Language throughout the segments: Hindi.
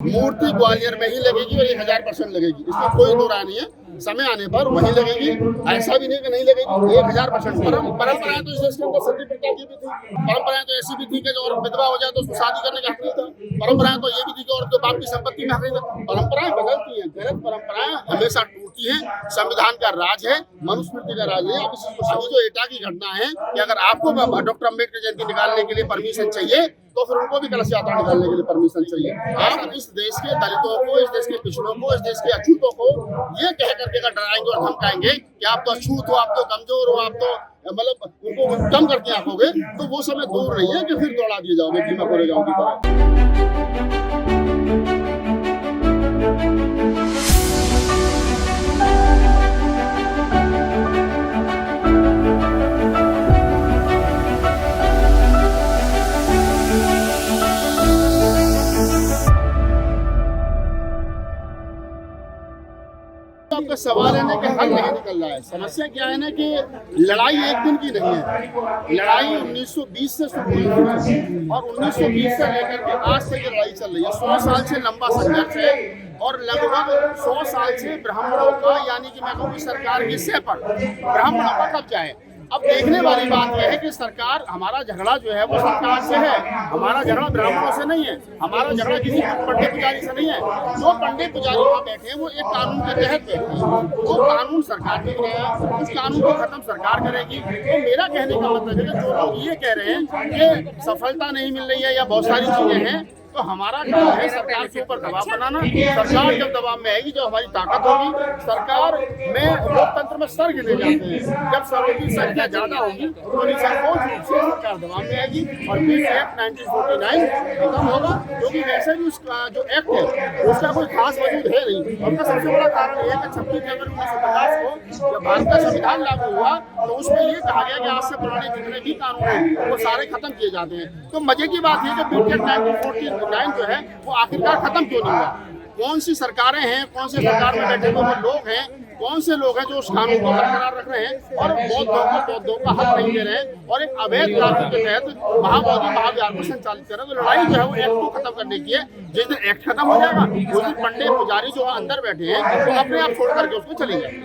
मूर्ति ग्वालियर में ही लगेगी और 1000% लगेगी, इसमें कोई दो राय नहीं है। समय आने पर वहीं लगेगी, ऐसा भी नहीं कि नहीं लगेगी, 1000%। परंपराएं तो इस देश के अंदर सती प्रथा की भी थी। परंपराएं तो ऐसी भी थी कि जो और विधवा हो जाए तो उसको शादी करने का हक नहीं था। परंपराएं तो ये भी थी कि और जो बाप की संपत्ति में हक नहीं था। परंपराएं बदलती हैं, गलत परंपराएं हमेशा टूटती हैं। संविधान का राज है, मनुस्मृति का राज है। अभी जो एटा की घटना है कि अगर आपको डॉक्टर अम्बेडकर जयंती निकालने के लिए परमिशन चाहिए तो फिर उनको भी कलश यात्रा निकालने के लिए परमिशन चाहिए। आप इस देश के दलितों को, इस देश के पिछड़ों को, इस देश के अछूतों को ये कह करके अगर डराएंगे और धमकाएंगे कि आप तो अछूत हो, आप तो कमजोर हो, आप तो मतलब उनको कम करके आंकोगे, तो वो समय दूर नहीं है कि फिर दौड़ा दिए जाओगे भीमा कोरेगांव की तरह। आपका सवाल है ना कि हल नहीं निकल रहा है। समस्या क्या है ना कि लड़ाई एक दिन की नहीं है। लड़ाई 1920 से शुरू हुई और 1920 से लेकर के आज तक ये लड़ाई चल रही है। 100 साल से लंबा संघर्ष है और लगभग 100 साल से ब्राह्मणों का, यानी कि मैं कहूँ सरकार के सिर पर ब्राह्मणों का कब्जा है। अब देखने वाली बात यह है कि सरकार, हमारा झगड़ा जो है वो सरकार से है, हमारा झगड़ा ब्राह्मणों से नहीं है, हमारा झगड़ा किसी पंडित पुजारी से नहीं है। जो पंडित पुजारी वहाँ बैठे हैं वो एक कानून के तहत बैठे हैं, वो कानून सरकार ने बनाया, उस कानून को खत्म सरकार करेगी। तो मेरा कहने का मतलब है कि जो लोग ये कह रहे हैं कि सफलता नहीं मिल रही है या बहुत सारी चीजें हैं, तो हमारा काम है सरकार के ऊपर दबाव बनाना। सरकार जब दबाव में आएगी, जब हमारी ताकत होगी, सरकार में लोकतंत्र में सर गिने जाते हैं। जब सरों की संख्या ज्यादा होगी तो निसंकोच रूप से सरकार दबाव में आएगी और फिर एक्ट 1949 खत्म होगा, क्योंकि वैसे भी उसका जो एक्ट है उसका कोई खास वजूद है नहीं। उसका सबसे बड़ा कारण यह है कि 26 जनवरी 1950 को जब भारत का संविधान लागू हुआ तो उसमें ये कहा गया कि आज से पुराने जितने भी कानून हैं वो सारे खत्म किए जाते हैं। तो मजे की बात है कि बीटेक 1949 जो है वो आखिरकार खत्म क्यों नहीं हुआ? कौन सी सरकारें हैं, कौन से सरकार में बैठे हुए लोग हैं, कौन से लोग हैं जो उस कानून को बरकरार रख रहे हैं और बौद्धों का हक नहीं दे रहे हैं और एक अवैध कानून के तहत महाबोधि महाविहार को संचालित कर रहे हैं। तो लड़ाई जो है वो एक्ट को खत्म करने की है। जिस दिन एक्ट खत्म हो जाएगा उस दिन पंडित पुजारी जो अंदर बैठे हैं वो अपने आप छोड़ करके उसको चले जाएंगे।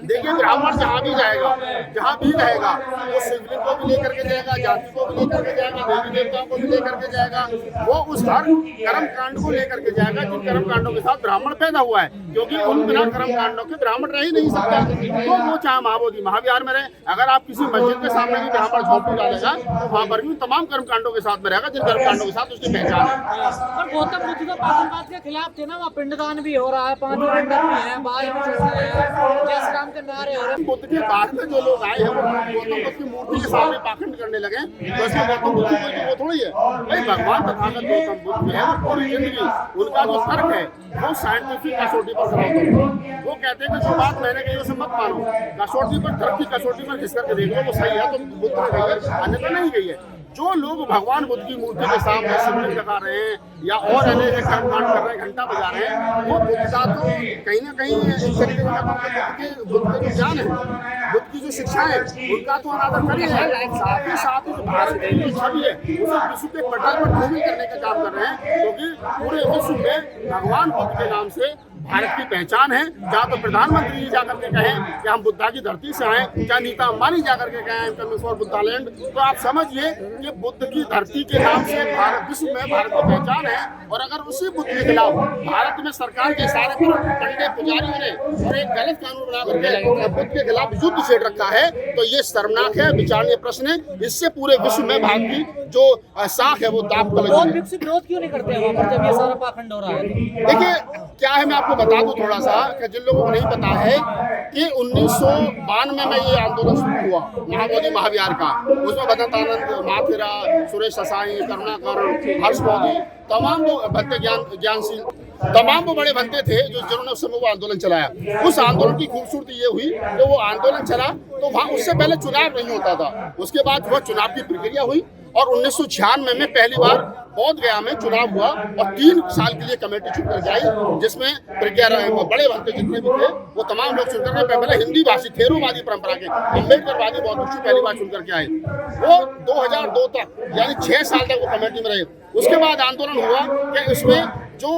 देखिए, ब्राह्मण जहाँ भी जाएगा, जहाँ भी रहेगा, वो शिवलिंग को भी लेकर के जाएगा, जाति को भी लेकर के जाएगा, देवी देवताओं को भी लेकर के जाएगा। वो उस हर कर्म कांड को लेकर के जाएगा जिन कर्म कांडों के साथ ब्राह्मण पैदा हुआ है, क्योंकि उन बिना कर्म कांडों के ब्राह्मण रह ही नहीं सकता। तो वो चाहे महाबोधि महाविहार में रहे, अगर आप किसी मस्जिद के सामने भी ब्राह्मण झोंपड़ी डालेगा तो वहाँ पर भी तमाम कर्म कांडों के साथ में रहेगा जिन कर्म कांडों के साथ उसकी पहचान है। पर गौतम बुद्ध तो पाखंडवाद के खिलाफ थे ना, वहाँ पिंडदान भी हो रहा है, 5 पिंडक भी है, बाल भी छोड़ रहे हैं, जय श्री राम के नारे हो रहे हैं। बुद्ध के बाद में जो लोग आए हैं वो गौतम बुद्ध की मूर्ति के सामने पाखंड करने लगे, तो इसमें गौतम बुद्ध कोई वो थोड़ी है भाई। भगवान तथागत गौतम बुद्ध जो है वो पूरी जिंदगी उनका जो तर्क है वो साइंटिफिक कसौटी पर खड़ा होता है। वो कहते हैं कि जो बात मैंने कही उसे मत मानो, कसौटी पर, तर्क की कसौटी पर घिस करके देख लो वो सही है तो बुद्ध ने कही है, अन्यथा नहीं गई है। जो लोग भगवान बुद्ध की मूर्ति के सामने शिवलिंग लगा रहे हैं या और अनेक कर्मकांड कर रहे हैं, घंटा बजा रहे हैं, वो बुद्ध का तो कहीं ना कहीं एक तरीके से बुद्ध के जो ज्ञान है, बुद्ध की जो शिक्षा है उनका तो अनादर कर ही है। साथ ही साथ भारत की जो छवि है उसे विश्व के पटल पर धूमिल करने का काम कर रहे हैं, क्योंकि पूरे विश्व में भगवान बुद्ध के नाम से भारत की पहचान है। जहाँ तो प्रधानमंत्री जी जाकर के कहें कि हम बुद्धा की धरती से आए, क्या नीता अंबानी जाकर के कहें कमिंग फॉर बुद्धा लैंड, तो आप समझिए कि बुद्ध की धरती के नाम से भारत विश्व में भारत की पहचान है। और अगर उसी बुद्ध के खिलाफ भारत में सरकार के इशारे पर पंडित पुजारियों ने एक गलत कानून बना करके बुद्ध के खिलाफ युद्ध छेड़ रखा है, तो ये शर्मनाक है, विचारणीय प्रश्न है। इससे पूरे विश्व में भारत की जो साख है वो दाप पर विरोध क्यों नहीं करते वहाँ पर जब ये सारा पाखंड हो रहा है? देखिए क्या है, मैं आपको बता दूं थोड़ा सा कि जिन लोगों को नहीं पता है कि 1992 में ये आंदोलन शुरू हुआ महाबोधि महाविहार का। उसमें भदंत आनंद, माथेरा, सुरेश ससाई, करुणाकर, हर्ष मोदी, तमाम वो भक्ति ज्ञानशील, तमाम वो बड़े भक्ते थे जो जिन्होंने उस समय वो आंदोलन चलाया। उस आंदोलन की खूबसूरती ये हुई कि वो आंदोलन चला तो वहाँ उससे पहले चुनाव नहीं होता था, उसके बाद वह चुनाव की प्रक्रिया हुई और 1996 में पहली बार बोध गया में चुनाव हुआ और 3 साल के लिए कमेटी चुनकर आई, जिसमें बड़े भक्ते जितने भी थे वो तमाम लोग चुनकर गए। पहले हिंदी भाषी थेरोवादी परंपरा के अम्बेडकरवादी बौद्ध भिक्षु पहली बार चुनकर के आए। वो 2002 तक यानी 6 साल तक वो कमेटी में रहे। उसके बाद आंदोलन हुआ कि उसमें जो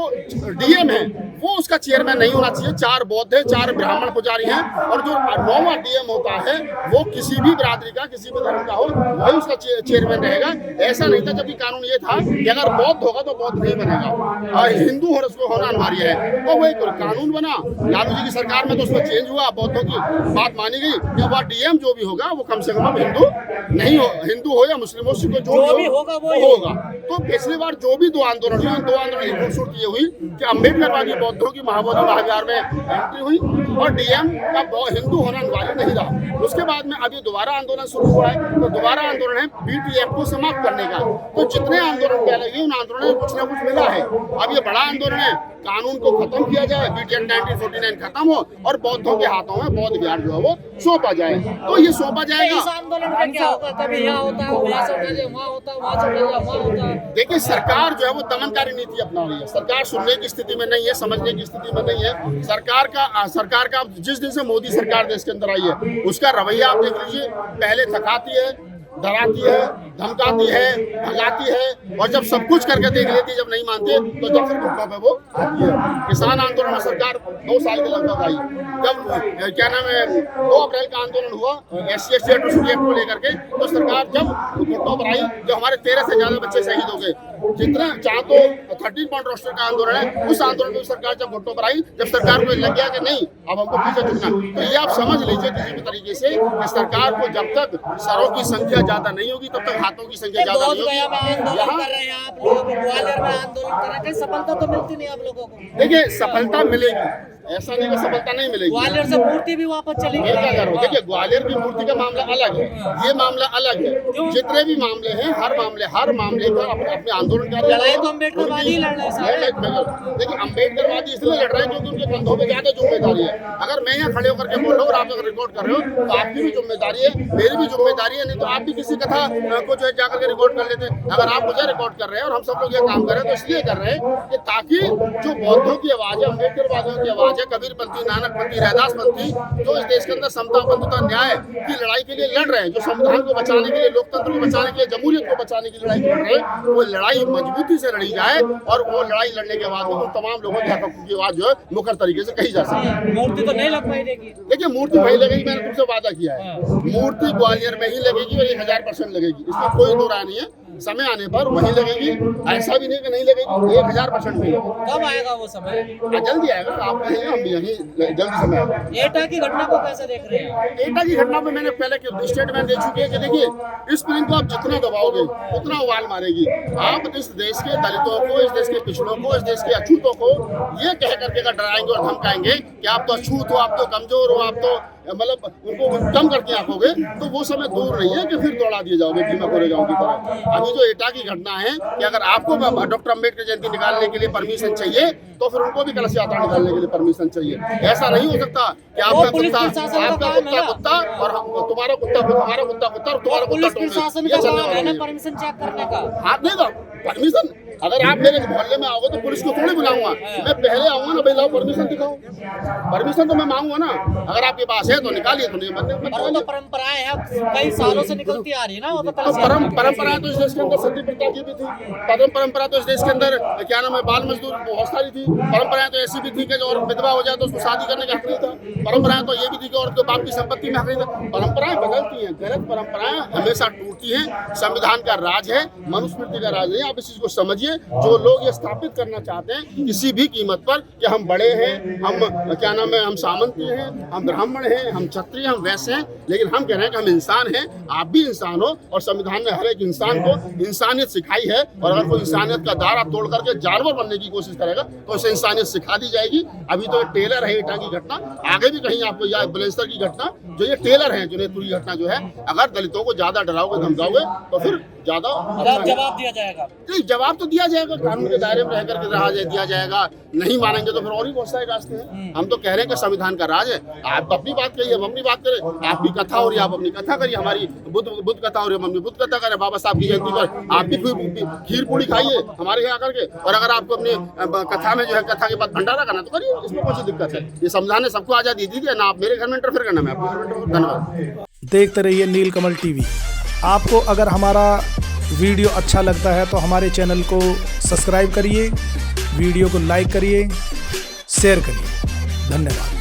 डीएम है वो उसका चेयरमैन नहीं होना चाहिए। 4 बौद्ध है, 4 ब्राह्मण पुजारी हैं, और जो 9वां डीएम होता है वो किसी भी बिरादरी का, किसी भी धर्म का हो, वही उसका चेयरमैन रहेगा। ऐसा नहीं था, जबकि कानून ये था कि अगर बौद्ध होगा तो बौद्ध नहीं बनेगा और हिंदू और उसको होना अनिवार्य है। तो वो एक कानून बना लालू जी की सरकार में, तो उसमें चेंज हुआ, बौद्धों की बात मानी गई कि वह डीएम जो भी होगा वो कम से कम हिंदू नहीं हो, हिंदू हो या मुस्लिम हो, जो भी होगा वो होगा। तो पिछली बार जो भी 2 आंदोलन हुए, 2 आंदोलन खूबसूरत ये हुई कि अम्बेडकरवादी बौद्धों की महाबोधि महाविहार में एंट्री हुई और डीएम का हिंदू होना अनिवार्य नहीं रहा। उसके बाद में अभी दोबारा आंदोलन शुरू हुआ है, तो दोबारा आंदोलन है बीटीएफ को समाप्त करने का। तो जितने आंदोलन पहले हुए उन आंदोलनों में कुछ ना कुछ मिला है। अब ये बड़ा आंदोलन है, कानून को खत्म किया जाए, बीटीएफ 1949 खत्म हो और बौद्धों के हाथों में बौद्ध विहार जो है वो सौंपा जाए। तो ये सौंपा जाएगा। इस आंदोलन में क्या होगा? कभी यहाँ होता है, वहाँ होता है, वहाँ होता है। देखिए, सरकार जो है वो दमनकारी नीति अपना रही है। सरकार सुनने की स्थिति में नहीं है, समझने की स्थिति में नहीं है। सरकार का जिस दिन से मोदी सरकार देश के अंदर आई है उसका रवैया आप देख लीजिए। पहले थकाती है, डराती है, धमकाती है, भगाती है, और जब सब कुछ करके देख लेती है, जब नहीं मानते तो जब फिर भूखा पे वो आती है। किसान आंदोलन में सरकार 2 साल के लगभग आई। जब क्या नाम है 2 अप्रैल का आंदोलन हुआ SC/ST एट्रोसिटी एक्ट को लेकर के, तो सरकार जब घुटनों पर आई, जो हमारे 13 से ज्यादा बच्चे शहीद हो गए, जितना चाहे तो 13 पॉइंट रोस्टर का आंदोलन है, उस आंदोलन में सरकार जब घुटनों पर आई, जब सरकार को लग गया कि नहीं अब हमको पीछे झुकना, तो ये आप समझ लीजिए किसी भी तरीके से कि सरकार को जब तक सरों की संख्या ज्यादा नहीं होगी तब तक हाथों की संख्या ज्यादा नहीं होगी। आंदोलन कर रहे हैं आप लोग, ग्वालियर में आंदोलन कर रहे हैं, सफलता तो मिलती नहीं आप लोगों को। देखिए, सफलता मिलेगी, ऐसा नहीं कि सफलता नहीं मिलेगी। ग्वालियर से मूर्ति भी वापस चलेगी। क्या करो, देखिए ग्वालियर की मूर्ति का मामला अलग है, ये मामला अलग है। जितने भी मामले हैं, हर मामले का अपने आंदोलन कर रहे हैं। लड़ाई तो अम्बेडकरवादी लड़ रहे हैं। देखिए, अम्बेडकरवादी इसलिए लड़ रहे हैं क्योंकि उनके कंधों पे ज्यादा जिम्मेदारी है। अगर मैं यहाँ खड़े होकर के बोल रहा हूँ और आप अगर रिकॉर्ड कर रहे हो तो आपकी भी जिम्मेदारी है, मेरी भी जिम्मेदारी है। नहीं तो आप भी किसी कथा को जो है जाकर के रिकॉर्ड कर लेते हैं। अगर आप मुझे रिकॉर्ड कर रहे हैं और हम सब लोग ये काम कर रहे हैं तो इसलिए कर रहे हैं कि ताकि जो बौद्धों की आवाज है, अम्बेडकरवादियों की आवाज है, कबीरपंथी, नानकपंथी, रैदासपंथी, जो इस देश के अंदर समता, बंधुता, न्याय की लड़ाई के लिए लड़ रहे हैं, जो संविधान को बचाने के लिए, लोकतंत्र को बचाने के लिए, जमहूरियत को बचाने की लड़ाई लड़ रहे हैं, वो लड़ाई मजबूती से लड़ी जाए और वो लड़ाई लड़ने के बाद उन तमाम लोगों के हकों की आवाज जो है मुखर तरीके से कही जा सके। मूर्ति तो नहीं लग पाएगी। देखिए, मूर्ति वही लगेगी, मैंने तुमसे वादा किया है, मूर्ति ग्वालियर में ही लगेगी और 1000% लगेगी, इसमें कोई दो राय नहीं है। समय आने पर वही लगेगी, ऐसा भी नहीं कि नहीं लगेगी, 1000% लगेगी। कब आएगा वो समय? जल्दी आएगा, आप कहेंगे हम भी यही जल्दी समय आएगा। एटा की घटना को कैसे देख रहे हैं? एटा की घटना में मैंने पहले स्टेटमेंट दे चुकी है कि देखिए, इस स्प्रिंग को आप जितना दबाओगे उतना उबाल मारेगी। आप इस देश के दलितों को, इस देश के पिछड़ों को, इस देश के अछूतों को ये कह करके डराएंगे और धमकाएंगे कि आप तो अछूत हो, आप तो कमजोर हो, आप तो मतलब उनको कम करके आंकोगे, तो वो समय दूर नहीं है कि फिर दौड़ा दिए जाओगे भीमा कोरेगांव की तरह। अभी जो एटा की घटना है कि अगर आपको डॉक्टर अम्बेडकर जयंती निकालने के लिए परमिशन चाहिए तो फिर उनको भी कलश यात्रा निकालने के लिए परमिशन चाहिए। ऐसा नहीं हो सकता कि आपका कुत्ता और तुम्हारा कुत्ता हमारा कुत्ता और तुम्हारा पुलिस प्रशासन का काम है ना परमिशन चेक करने का। हाथ नहीं दो परमिशन। अगर आप मेरे मोहल्ले में आओगे तो पुलिस को थोड़ी बुलाऊंगा, मैं पहले आऊंगा ना, भाई लाओ परमिशन दिखाओ। परमिशन तो मैं मांगूंगा ना, अगर आपके पास है तो निकालिए, तो नहीं तो परंपराएं हैं, कई सालों से निकलती आ रही है ना वो। परंपराएं तो इस देश के अंदर सती प्रथा की भी थी, परंपरा तो इस देश के अंदर क्या नाम है बाल मजदूर बहुत सारी थी। परंपराएं तो ऐसी भी थी कि जो विधवा हो जाए तो उसको शादी करने का हक नहीं था। परंपराएं तो ये भी थी कि औरत के बाप की संपत्ति में हक नहीं था। परंपराएं बदलती हैं, गलत परंपराएं हमेशा टूटती हैं। संविधान का राज है, मनुस्मृति का राज नहीं। आप इस चीज को समझिए। जो लोग ये स्थापित करना चाहते हैं किसी भी कीमत पर कि हम बड़े हैं, हम क्या नाम है, हम सामंती हैं, हम ब्राह्मण हैं, हम क्षत्रिय, हम वैश्य हैं, लेकिन हम कह रहे हैं कि हम इंसान हैं, आप भी इंसान हो। और संविधान ने हर एक इंसान को इंसानियत सिखाई है, और अगर कोई इंसानियत का दायरा तोड़ करके जानवर बनने की कोशिश करेगा तो उसे इंसानियत सिखा दी जाएगी। अभी तो टेलर है एटा की घटना, आगे भी कहीं आपको या बुलंदशहर की घटना, जो ये टेलर है जुनेदपुर की घटना जो है, अगर दलितों को ज्यादा डराओगे धमकाओगे तो फिर ज्यादा जवाब दिया जाएगा। नहीं, जवाब तो दिया जाएगा, कानून के दायरे में रह करके रहा दिया जाएगा। नहीं मानेंगे तो फिर और भी बहुत सारे रास्ते हैं। हम तो कह रहे हैं कि संविधान का राज है। आप अपनी बात करिए, हम अपनी बात करें। आपकी कथा हो रही है, आप अपनी कथा करिए। हमारी बुद्ध कथा हो रही है, हम अपनी बुद्ध कथा करें। बाबा साहब की जयंती पर आप भी खीर पूड़ी खाइए हमारे यहाँ आकर के। और अगर आपको अपनी कथा में जो है कथा के बाद भंडारा करना तो करिए, इसमें कौन सी दिक्कत है। ये संविधान ने सबको आजादी दी थी ना, आप मेरे घर में इंटरफेयर करना, मैं आपके घर में। धन्यवाद। देखते रहिए नीलकमल टीवी। आपको अगर हमारा वीडियो अच्छा लगता है तो हमारे चैनल को सब्सक्राइब करिए, वीडियो को लाइक करिए, शेयर करिए। धन्यवाद।